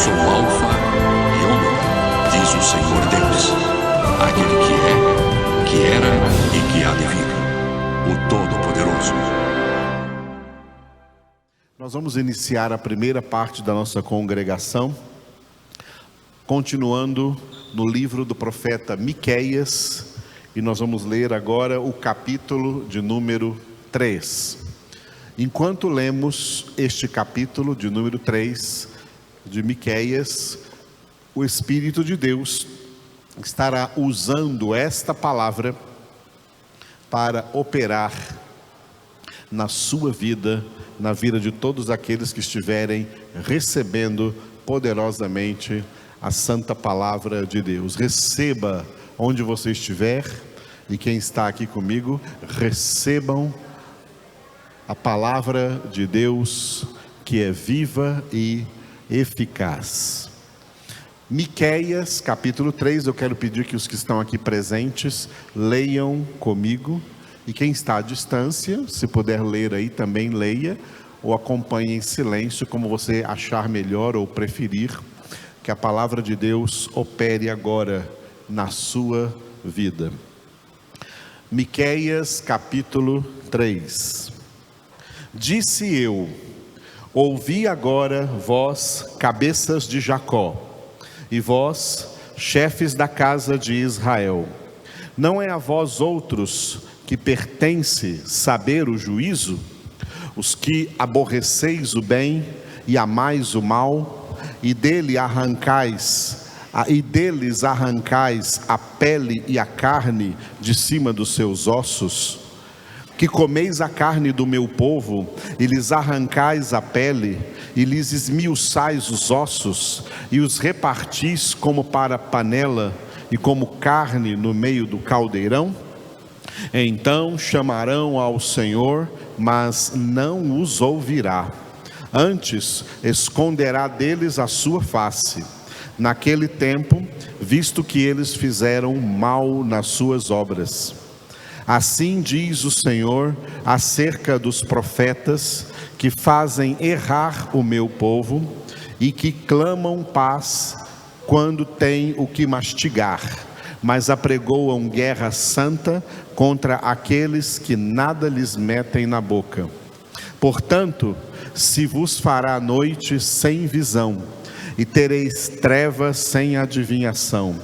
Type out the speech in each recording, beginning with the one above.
sou o Alfa e Ômega, diz o Senhor Deus, aquele que é, que era e que há de vir, o Todo-Poderoso. Nós vamos iniciar a primeira parte da nossa congregação, continuando no livro do profeta Miqueias, e nós vamos ler agora o capítulo de número 3. Enquanto lemos este capítulo de número 3 de Miqueias, o Espírito de Deus estará usando esta palavra para operar na sua vida, na vida de todos aqueles que estiverem recebendo poderosamente a santa palavra de Deus. Receba onde você estiver, e quem está aqui comigo, recebam a palavra de Deus que é viva e eficaz. Miqueias, capítulo 3, eu quero pedir que os que estão aqui presentes leiam comigo, e quem está à distância, se puder ler aí também leia, ou acompanhe em silêncio, como você achar melhor ou preferir, que a palavra de Deus opere agora na sua vida. Miqueias capítulo 3. Disse eu: ouvi agora vós, cabeças de Jacó, e vós, chefes da casa de Israel. Não é a vós outros que pertence saber o juízo? Os que aborreceis o bem e amais o mal, e deles arrancais a pele e a carne de cima dos seus ossos, que comeis a carne do meu povo, e lhes arrancais a pele, e lhes esmiuçais os ossos, e os repartis como para panela, e como carne no meio do caldeirão? Então chamarão ao Senhor, mas não os ouvirá. Antes esconderá deles a sua face, naquele tempo, visto que eles fizeram mal nas suas obras. Assim diz o Senhor acerca dos profetas que fazem errar o meu povo e que clamam paz quando têm o que mastigar, mas apregoam guerra santa contra aqueles que nada lhes metem na boca. Portanto, se vos fará noite sem visão, e tereis trevas sem adivinhação.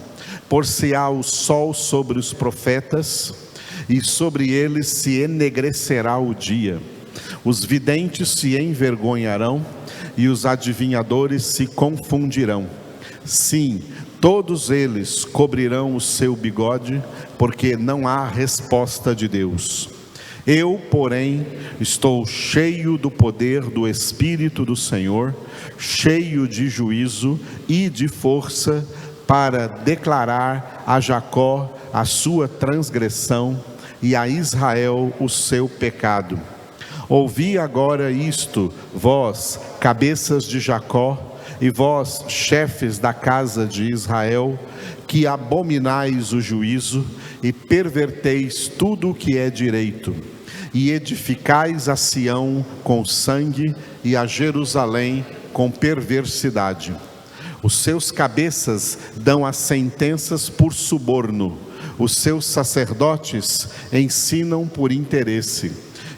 Por-se-á o sol sobre os profetas, e sobre eles se enegrecerá o dia. Os videntes se envergonharão, e os adivinhadores se confundirão. Sim, todos eles cobrirão o seu bigode, porque não há resposta de Deus. Eu, porém, estou cheio do poder do Espírito do Senhor, cheio de juízo e de força, para declarar a Jacó a sua transgressão e a Israel o seu pecado. Ouvi agora isto, vós, cabeças de Jacó, e vós, chefes da casa de Israel, que abominais o juízo e perverteis tudo o que é direito, e edificais a Sião com sangue e a Jerusalém com perversidade. Os seus cabeças dão as sentenças por suborno, os seus sacerdotes ensinam por interesse,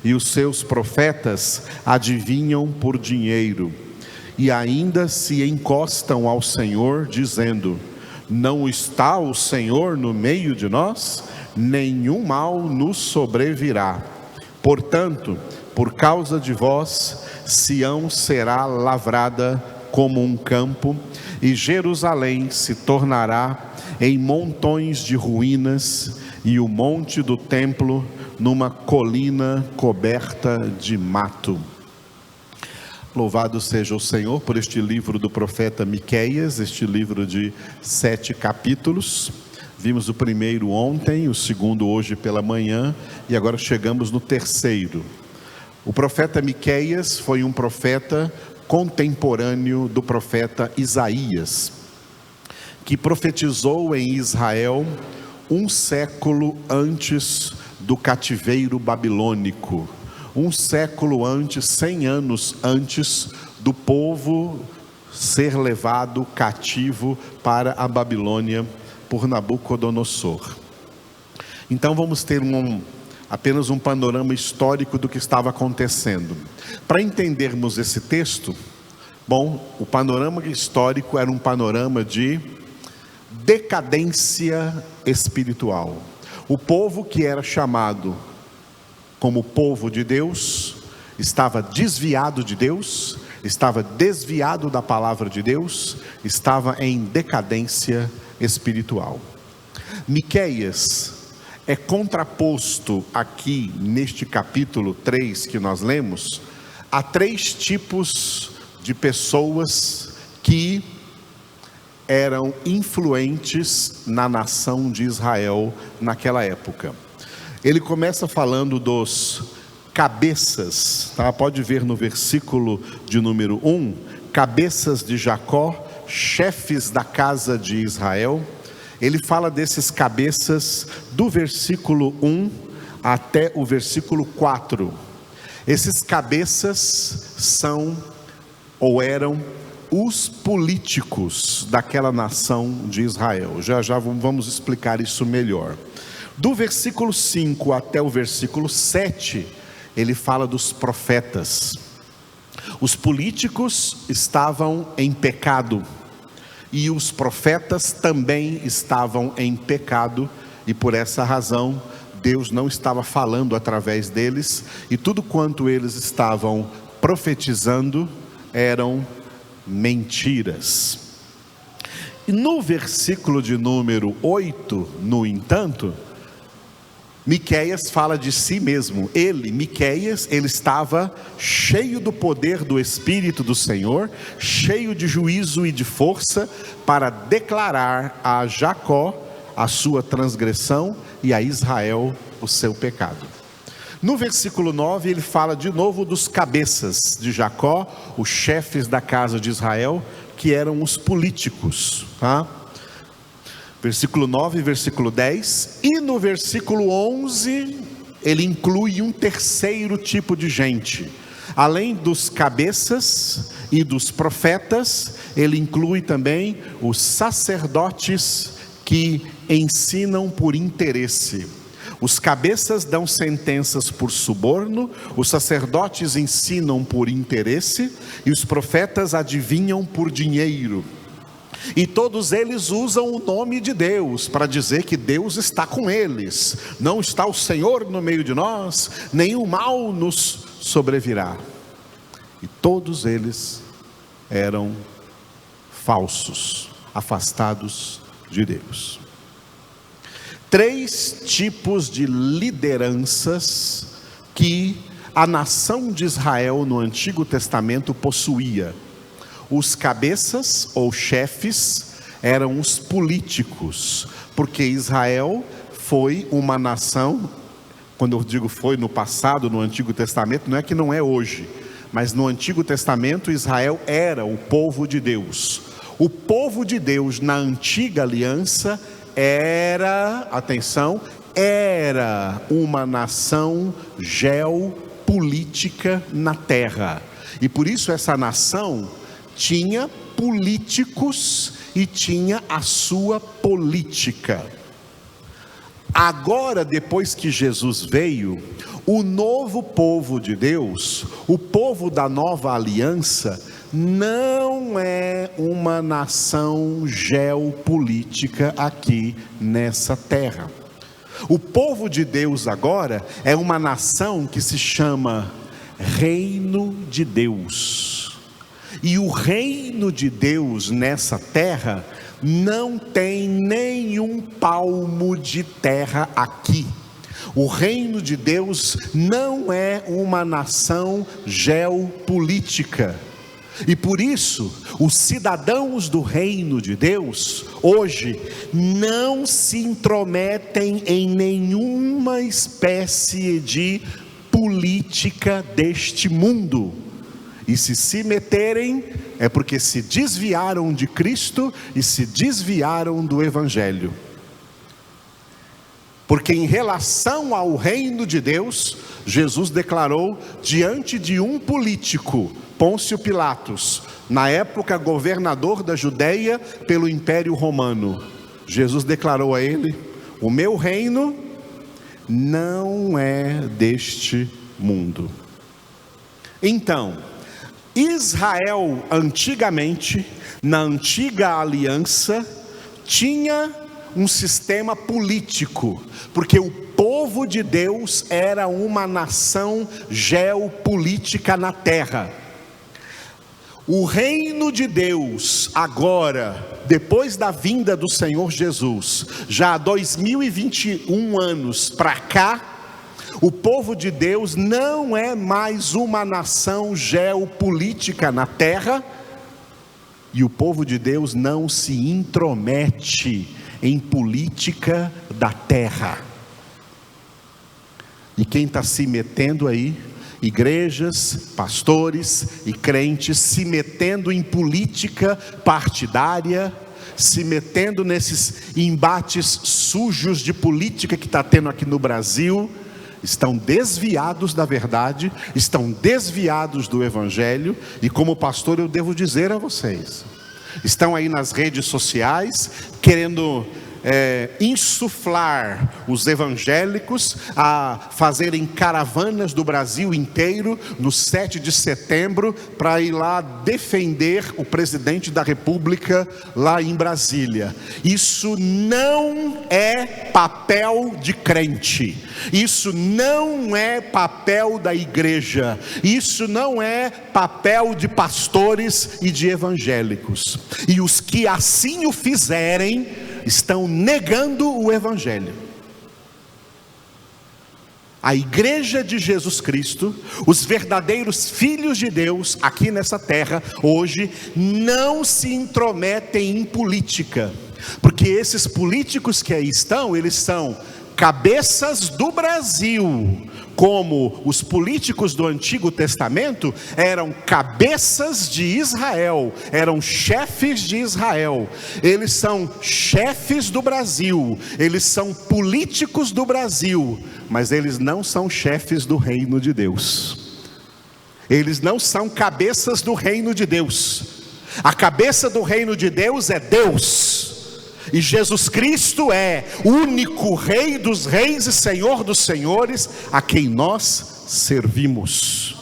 e os seus profetas adivinham por dinheiro. E ainda se encostam ao Senhor, dizendo: não está o Senhor no meio de nós? Nenhum mal nos sobrevirá. Portanto, por causa de vós, Sião será lavrada como um campo, e Jerusalém se tornará em montões de ruínas, e o monte do templo numa colina coberta de mato. Louvado seja o Senhor por este livro do profeta Miqueias, este livro de 7 capítulos. Vimos o primeiro ontem, o segundo hoje pela manhã, e agora chegamos no terceiro. O profeta Miqueias foi um profeta contemporâneo do profeta Isaías, que profetizou em Israel um século antes do cativeiro babilônico, um século antes, 100 anos antes do povo ser levado cativo para a Babilônia por Nabucodonosor. Então vamos ter apenas um panorama histórico do que estava acontecendo. Para entendermos esse texto, o panorama histórico era um panorama de decadência espiritual. O povo que era chamado como povo de Deus estava desviado de Deus, estava desviado da palavra de Deus, estava em decadência espiritual. Miqueias é contraposto aqui neste capítulo 3 que nós lemos a 3 tipos de pessoas que eram influentes na nação de Israel naquela época. Ele começa falando dos cabeças, tá? Pode ver no versículo de número 1, cabeças de Jacó, chefes da casa de Israel. Ele fala desses cabeças do versículo 1 até o versículo 4. Esses cabeças são ou eram os políticos daquela nação de Israel. Já vamos explicar isso melhor. Do versículo 5 até o versículo 7, ele fala dos profetas. Os políticos estavam em pecado, e os profetas também estavam em pecado, e por essa razão Deus não estava falando através deles, e tudo quanto eles estavam profetizando eram mentiras. E no versículo de número 8, no entanto, Miqueias fala de si mesmo. Miqueias, ele estava cheio do poder do Espírito do Senhor, cheio de juízo e de força, para declarar a Jacó a sua transgressão e a Israel o seu pecado. No versículo 9, ele fala de novo dos cabeças de Jacó, os chefes da casa de Israel, que eram os políticos, tá? Versículo 9 e versículo 10, e no versículo 11, ele inclui um terceiro tipo de gente. Além dos cabeças e dos profetas, ele inclui também os sacerdotes que ensinam por interesse. Os cabeças dão sentenças por suborno, os sacerdotes ensinam por interesse, e os profetas adivinham por dinheiro. E todos eles usam o nome de Deus para dizer que Deus está com eles. Não está o Senhor no meio de nós, nenhum mal nos sobrevirá. E todos eles eram falsos, afastados de Deus. 3 tipos de lideranças que a nação de Israel no Antigo Testamento possuía. Os cabeças ou chefes eram os políticos, porque Israel foi uma nação, quando eu digo foi no passado, no Antigo Testamento, não é que não é hoje, mas no Antigo Testamento Israel era o povo de Deus. O povo de Deus na antiga aliança era uma nação geopolítica na terra. E por isso essa nação tinha políticos e tinha a sua política. Agora, depois que Jesus veio, o novo povo de Deus, o povo da nova aliança, não é uma nação geopolítica aqui nessa terra. O povo de Deus agora é uma nação que se chama Reino de Deus. E o reino de Deus nessa terra não tem nenhum palmo de terra aqui. O reino de Deus não é uma nação geopolítica. E por isso, os cidadãos do reino de Deus, hoje, não se intrometem em nenhuma espécie de política deste mundo. E se meterem, é porque se desviaram de Cristo e se desviaram do Evangelho. Porque em relação ao reino de Deus, Jesus declarou diante de um político, Pôncio Pilatos, na época governador da Judeia pelo Império Romano. Jesus declarou a ele: o meu reino não é deste mundo. Então, Israel antigamente, na antiga aliança, tinha um sistema político, porque o povo de Deus era uma nação geopolítica na terra. O reino de Deus agora, depois da vinda do Senhor Jesus, já há 2021 anos para cá, o povo de Deus não é mais uma nação geopolítica na terra, e o povo de Deus não se intromete em política da terra. E quem está se metendo aí? Igrejas, pastores e crentes se metendo em política partidária, se metendo nesses embates sujos de política que está tendo aqui no Brasil. Estão desviados da verdade, estão desviados do Evangelho, e como pastor eu devo dizer a vocês, estão aí nas redes sociais querendo insuflar os evangélicos a fazerem caravanas do Brasil inteiro no 7 de setembro para ir lá defender o presidente da República lá em Brasília. Isso não é papel de crente, isso não é papel da igreja, isso não é papel de pastores e de evangélicos, e os que assim o fizerem estão negando o Evangelho. A igreja de Jesus Cristo, os verdadeiros filhos de Deus aqui nessa terra, hoje, não se intrometem em política, porque esses políticos que aí estão, eles são cabeças do Brasil, como os políticos do Antigo Testamento eram cabeças de Israel, eram chefes de Israel. Eles são chefes do Brasil, eles são políticos do Brasil, mas eles não são chefes do reino de Deus. Eles não são cabeças do reino de Deus. A cabeça do reino de Deus é Deus. E Jesus Cristo é o único Rei dos reis e Senhor dos senhores, a quem nós servimos.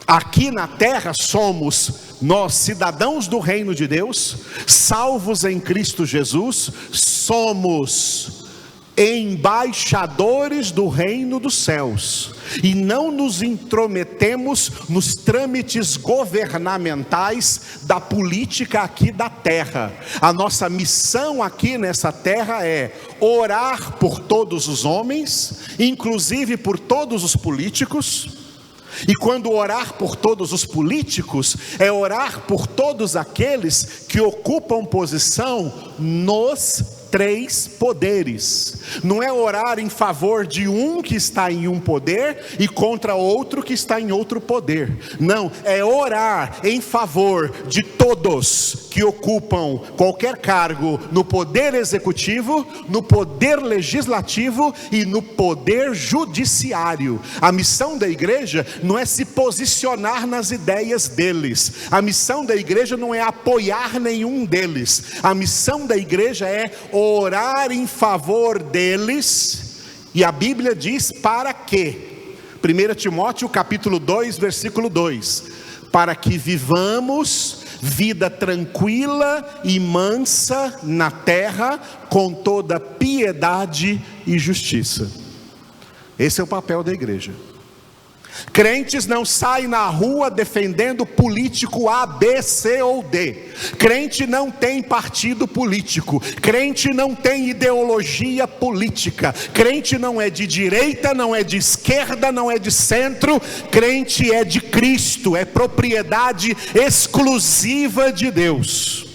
Aqui na terra somos nós cidadãos do reino de Deus, salvos em Cristo Jesus, somos embaixadores do reino dos céus, e não nos intrometemos nos trâmites governamentais da política aqui da terra. A nossa missão aqui nessa terra é orar por todos os homens, inclusive por todos os políticos. E quando orar por todos os políticos, é orar por todos aqueles que ocupam posição nos três poderes. Não é orar em favor de um que está em um poder e contra outro que está em outro poder. Não, é orar em favor de todos que ocupam qualquer cargo no poder executivo, no poder legislativo e no poder judiciário. A missão da igreja não é se posicionar nas ideias deles. A missão da igreja não é apoiar nenhum deles. A missão da igreja é orar em favor deles, e a Bíblia diz para quê? 1 Timóteo capítulo 2, versículo 2, para que vivamos vida tranquila e mansa na terra, com toda piedade e justiça. Esse é o papel da igreja. Crentes não saem na rua defendendo político A, B, C ou D. Crente não tem partido político. Crente não tem ideologia política. Crente não é de direita, não é de esquerda, não é de centro. Crente é de Cristo, é propriedade exclusiva de Deus.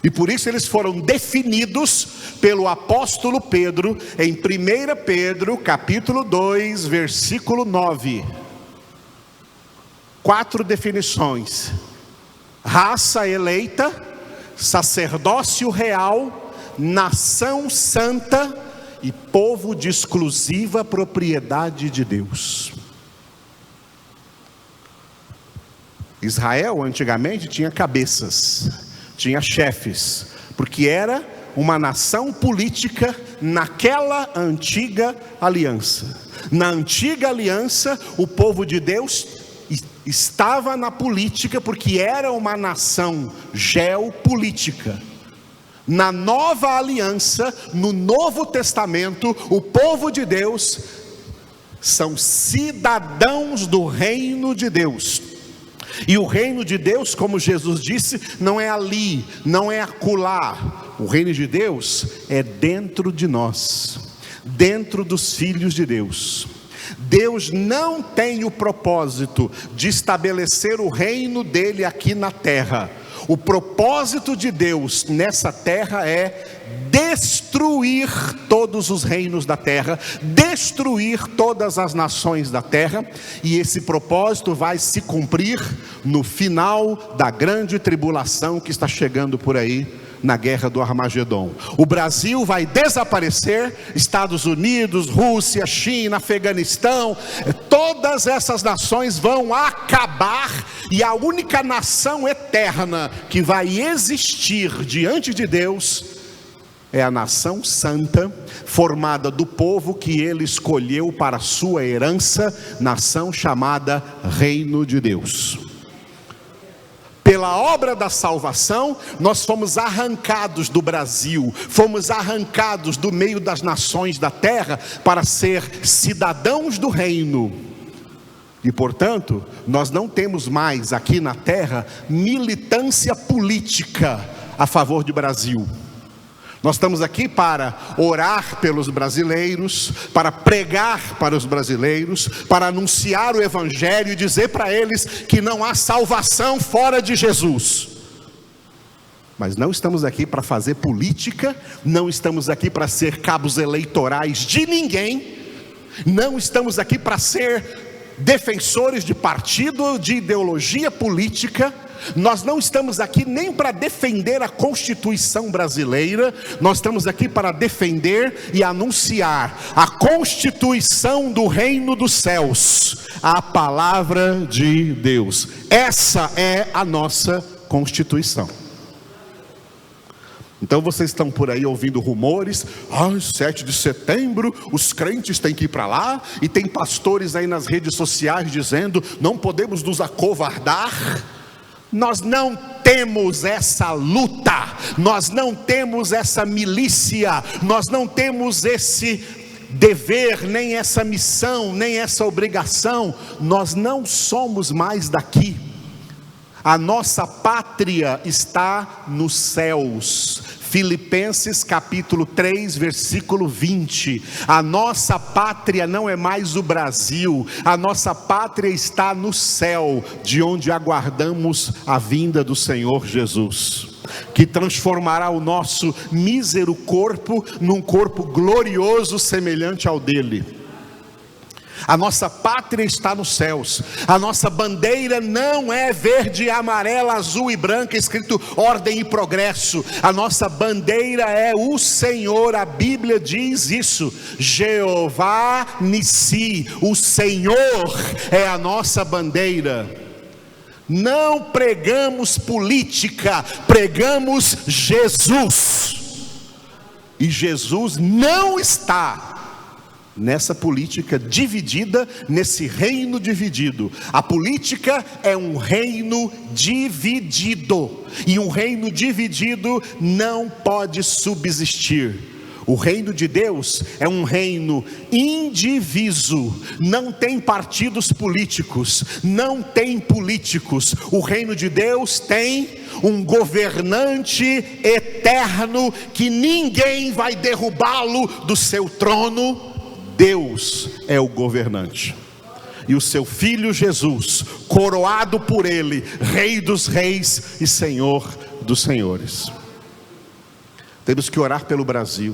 E por isso eles foram definidos pelo apóstolo Pedro em 1 Pedro capítulo 2, versículo 9. 4 definições: raça eleita, sacerdócio real, nação santa e povo de exclusiva propriedade de Deus. Israel antigamente tinha cabeças, tinha chefes, porque era uma nação política naquela antiga aliança. Na antiga aliança, o povo de Deus estava na política porque era uma nação geopolítica. Na nova aliança, no Novo Testamento, o povo de Deus são cidadãos do reino de Deus. E o reino de Deus, como Jesus disse, não é ali, não é acolá. O reino de Deus é dentro de nós, dentro dos filhos de Deus. Deus não tem o propósito de estabelecer o reino dele aqui na terra. O propósito de Deus nessa terra é destruir todos os reinos da terra, destruir todas as nações da terra, e esse propósito vai se cumprir no final da grande tribulação que está chegando por aí, na guerra do Armagedon. O Brasil vai desaparecer, Estados Unidos, Rússia, China, Afeganistão, todas essas nações vão acabar, e a única nação eterna que vai existir diante de Deus é a nação santa, formada do povo que ele escolheu para sua herança, nação chamada Reino de Deus. Pela obra da salvação, nós fomos arrancados do Brasil, fomos arrancados do meio das nações da terra para ser cidadãos do reino. E portanto, nós não temos mais aqui na terra militância política a favor do Brasil. Nós estamos aqui para orar pelos brasileiros, para pregar para os brasileiros, para anunciar o Evangelho e dizer para eles que não há salvação fora de Jesus. Mas não estamos aqui para fazer política, não estamos aqui para ser cabos eleitorais de ninguém, não estamos aqui para ser defensores de partido, de ideologia política. Nós não estamos aqui nem para defender a Constituição brasileira, nós estamos aqui para defender e anunciar a Constituição do Reino dos Céus, a palavra de Deus. Essa é a nossa Constituição. Então vocês estão por aí ouvindo rumores, 7 de setembro, os crentes têm que ir para lá, e tem pastores aí nas redes sociais dizendo, não podemos nos acovardar. Nós não temos essa luta, nós não temos essa milícia, nós não temos esse dever, nem essa missão, nem essa obrigação. Nós não somos mais daqui. A nossa pátria está nos céus. Filipenses capítulo 3, versículo 20. A nossa pátria não é mais o Brasil, a nossa pátria está no céu, de onde aguardamos a vinda do Senhor Jesus, que transformará o nosso mísero corpo num corpo glorioso semelhante ao dele. A nossa pátria está nos céus. A nossa bandeira não é verde, amarela, azul e branca, escrito ordem e progresso. A nossa bandeira é o Senhor. A Bíblia diz isso. Jeová Nissi, o Senhor é a nossa bandeira. Não pregamos política, pregamos Jesus. E Jesus não está nessa política dividida, nesse reino dividido. A política é um reino dividido, e um reino dividido não pode subsistir. O reino de Deus é um reino indiviso, não tem partidos políticos, não tem políticos. O reino de Deus tem um governante eterno que ninguém vai derrubá-lo do seu trono. Deus é o governante, e o seu Filho Jesus, coroado por Ele, Rei dos Reis e Senhor dos Senhores. Temos que orar pelo Brasil,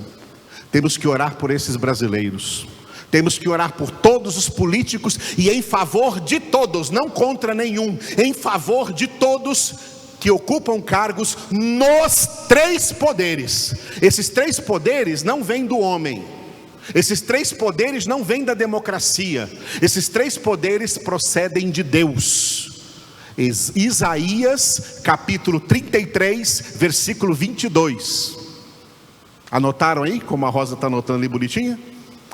temos que orar por esses brasileiros, temos que orar por todos os políticos, e em favor de todos, não contra nenhum, em favor de todos que ocupam cargos nos três poderes. Esses três poderes não vêm do homem, Esses três poderes não vêm da democracia. Esses três poderes procedem de Deus. Isaías capítulo 33, versículo 22. Anotaram aí, como a Rosa está anotando ali bonitinha?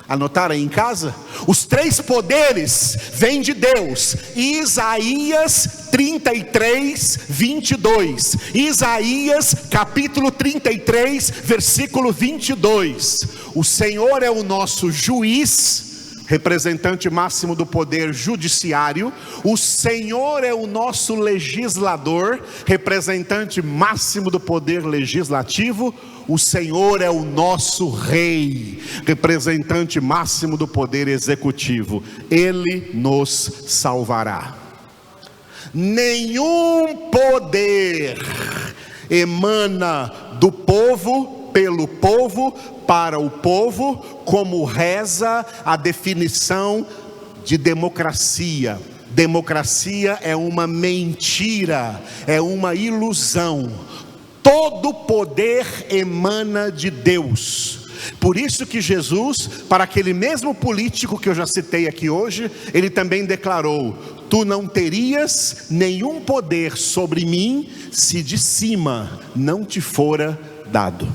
Anotaram aí em casa? Os três poderes vêm de Deus. Isaías 33, 22. Isaías capítulo 33, versículo 22. O Senhor é o nosso juiz, representante máximo do poder judiciário. O Senhor é o nosso legislador, representante máximo do poder legislativo. O Senhor é o nosso rei, representante máximo do poder executivo. Ele nos salvará. Nenhum poder emana do povo, pelo povo, para o povo, como reza a definição de democracia. Democracia é uma mentira, é uma ilusão. Todo poder emana de Deus. Por isso que Jesus, para aquele mesmo político que eu já citei aqui hoje, ele também declarou: tu não terias nenhum poder sobre mim, se de cima não te fora dado.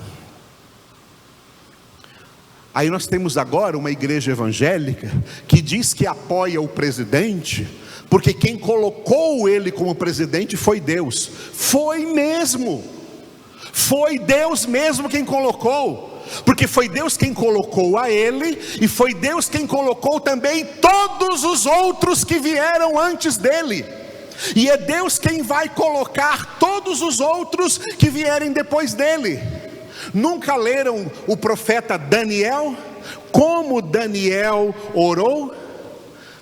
Aí nós temos agora uma igreja evangélica que diz que apoia o presidente, porque quem colocou ele como presidente foi Deus. Foi mesmo. Foi Deus mesmo quem colocou, porque foi Deus quem colocou a ele, e foi Deus quem colocou também todos os outros que vieram antes dele, e é Deus quem vai colocar todos os outros que vierem depois dele. Nunca leram o profeta Daniel? Como Daniel orou?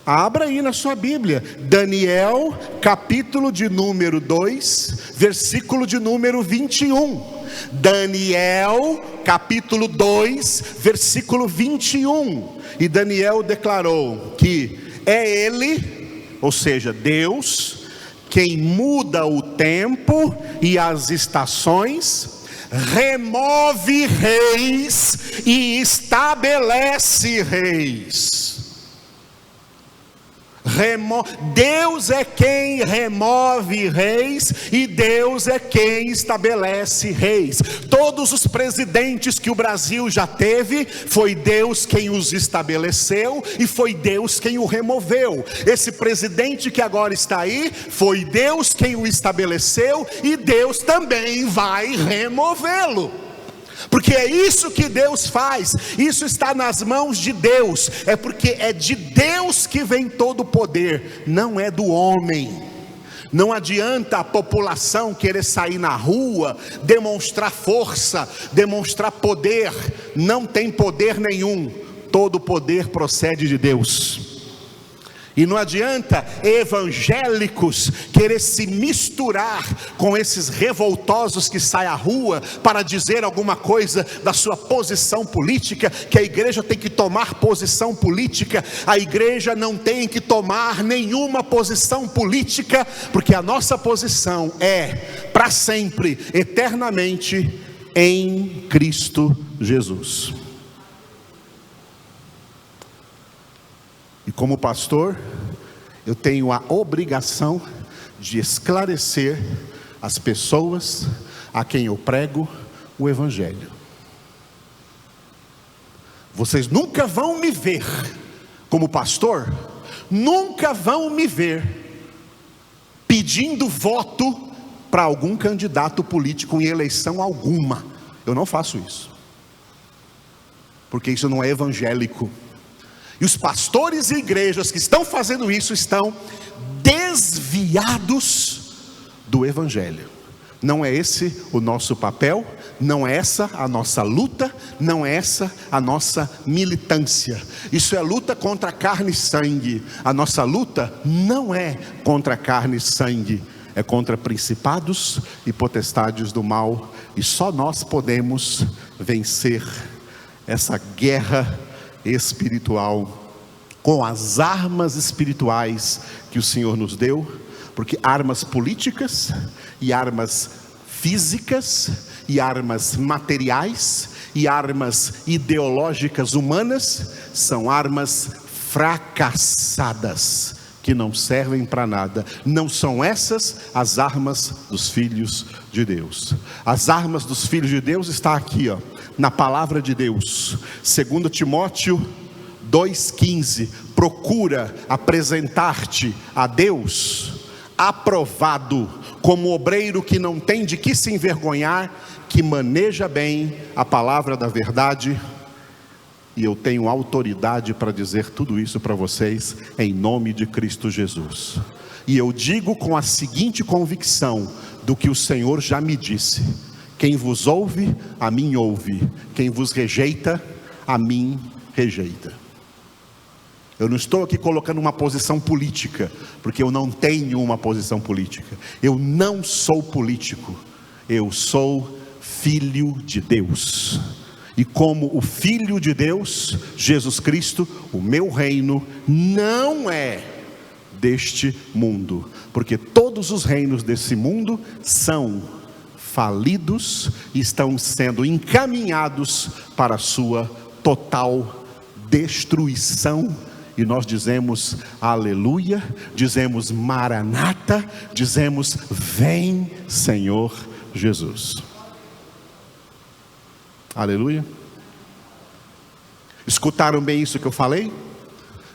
Abra aí na sua Bíblia, Daniel, capítulo de número 2, versículo de número 21. Daniel, capítulo 2, versículo 21. E Daniel declarou que é Ele, ou seja, Deus, quem muda o tempo e as estações, remove reis e estabelece reis. Deus é quem remove reis e Deus é quem estabelece reis. Todos os presidentes que o Brasil já teve, foi Deus quem os estabeleceu e foi Deus quem o removeu. Esse presidente que agora está aí, foi Deus quem o estabeleceu e Deus também vai removê-lo. Porque é isso que Deus faz, isso está nas mãos de Deus, é porque é de Deus que vem todo o poder, não é do homem. Não adianta a população querer sair na rua, demonstrar força, demonstrar poder, não tem poder nenhum, todo o poder procede de Deus. E não adianta evangélicos querer se misturar com esses revoltosos que saem à rua para dizer alguma coisa da sua posição política, que a igreja tem que tomar posição política. A igreja não tem que tomar nenhuma posição política, porque a nossa posição é para sempre, eternamente, em Cristo Jesus. E como pastor, eu tenho a obrigação de esclarecer as pessoas a quem eu prego o Evangelho. Vocês nunca vão me ver, como pastor, nunca vão me ver pedindo voto para algum candidato político em eleição alguma. Eu não faço isso, porque isso não é evangélico. E os pastores e igrejas que estão fazendo isso estão desviados do Evangelho. Não é esse o nosso papel, não é essa a nossa luta, não é essa a nossa militância. Isso é luta contra carne e sangue. A nossa luta não é contra carne e sangue, é contra principados e potestades do mal. E só nós podemos vencer essa guerra espiritual com as armas espirituais que o Senhor nos deu, porque armas políticas e armas físicas e armas materiais e armas ideológicas humanas são armas fracassadas, que não servem para nada. Não são essas as armas dos filhos de Deus. As armas dos filhos de Deus está aqui, na palavra de Deus. 2 Timóteo 2,15, procura apresentar-te a Deus aprovado, como obreiro que não tem de que se envergonhar, que maneja bem a palavra da verdade. E eu tenho autoridade para dizer tudo isso para vocês, em nome de Cristo Jesus. E eu digo com a seguinte convicção, do que o Senhor já me disse: quem vos ouve, a mim ouve; quem vos rejeita, a mim rejeita. Eu não estou aqui colocando uma posição política, porque eu não tenho uma posição política. Eu não sou político, eu sou filho de Deus. E como o Filho de Deus, Jesus Cristo, o meu reino não é deste mundo, porque todos os reinos desse mundo são falidos e estão sendo encaminhados para a sua total destruição. E nós dizemos aleluia, dizemos maranata, dizemos vem Senhor Jesus. Aleluia. Escutaram bem isso que eu falei?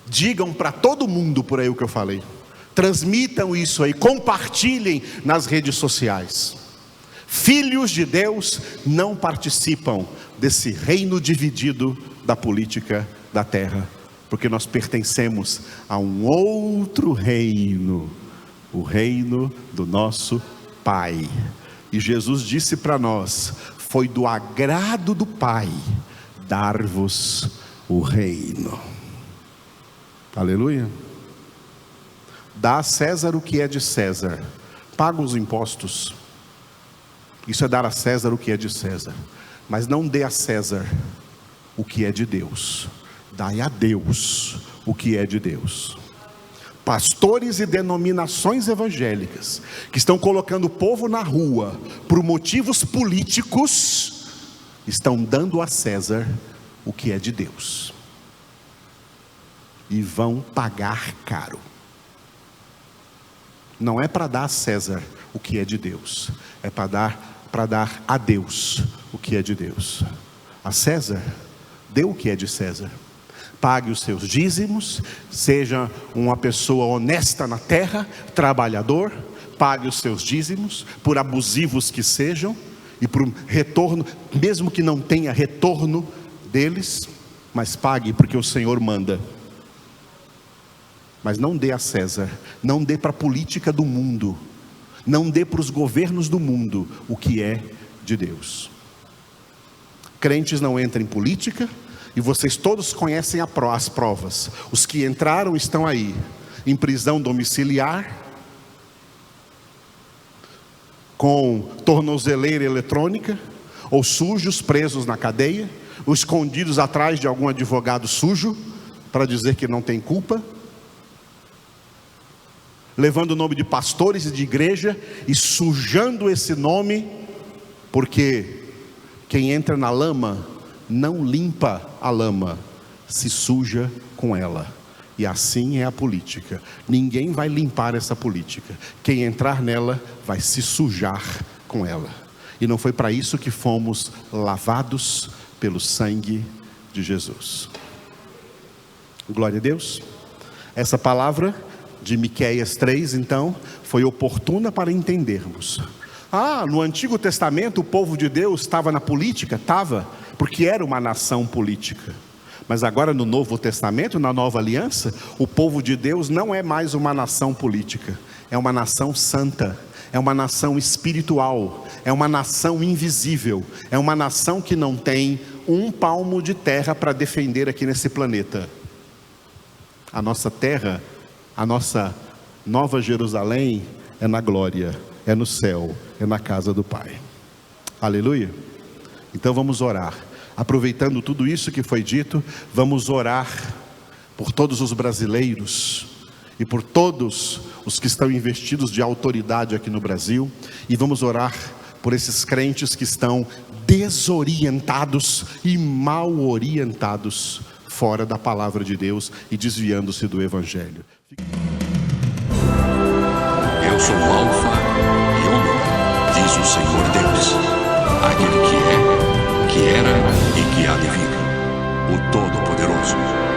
Digam para todo mundo por aí o que eu falei. Transmitam isso aí, compartilhem nas redes sociais. Filhos de Deus não participam desse reino dividido da política da terra, porque nós pertencemos a um outro reino, o reino do nosso Pai. E Jesus disse para nós: foi do agrado do Pai dar-vos o reino. Aleluia. Dá a César o que é de César, paga os impostos. Isso é dar a César o que é de César. Mas não dê a César o que é de Deus. Dai a Deus o que é de Deus. Pastores e denominações evangélicas que estão colocando o povo na rua por motivos políticos, estão dando a César o que é de Deus, e vão pagar caro. Não é para dar a César o que é de Deus, é para dar a Deus o que é de Deus. A César, dê o que é de César. Pague os seus dízimos, seja uma pessoa honesta na terra, trabalhador. Pague os seus dízimos, por abusivos que sejam, e por retorno, mesmo que não tenha retorno deles, mas pague porque o Senhor manda. Mas não dê a César, não dê para a política do mundo, não dê para os governos do mundo o que é de Deus. Crentes não entram em política, e vocês todos conhecem as provas. Os que entraram estão aí, em prisão domiciliar, com tornozeleira eletrônica, ou sujos, presos na cadeia, ou escondidos atrás de algum advogado sujo, para dizer que não tem culpa, levando o nome de pastores e de igreja, e sujando esse nome, porque quem entra na lama não limpa a lama, se suja com ela. E assim é a política. Ninguém vai limpar essa política. Quem entrar nela vai se sujar com ela. E não foi para isso que fomos lavados pelo sangue de Jesus. Glória a Deus. Essa palavra de Miqueias 3, então, foi oportuna para entendermos. No Antigo Testamento o povo de Deus estava na política? Estava, porque era uma nação política. Mas agora no Novo Testamento, na Nova Aliança, o povo de Deus não é mais uma nação política. É uma nação santa, é uma nação espiritual, é uma nação invisível, é uma nação que não tem um palmo de terra para defender aqui nesse planeta. A nossa terra, a nossa Nova Jerusalém é na glória, é no céu, é na casa do Pai. Aleluia. Então vamos orar. Aproveitando tudo isso que foi dito, vamos orar por todos os brasileiros e por todos os que estão investidos de autoridade aqui no Brasil, e vamos orar por esses crentes que estão desorientados e mal orientados fora da palavra de Deus e desviando-se do Evangelho. Eu sou o Alfa e Ômega, diz o Senhor Deus, aquele que é, que era e que há de vir, o Todo-Poderoso.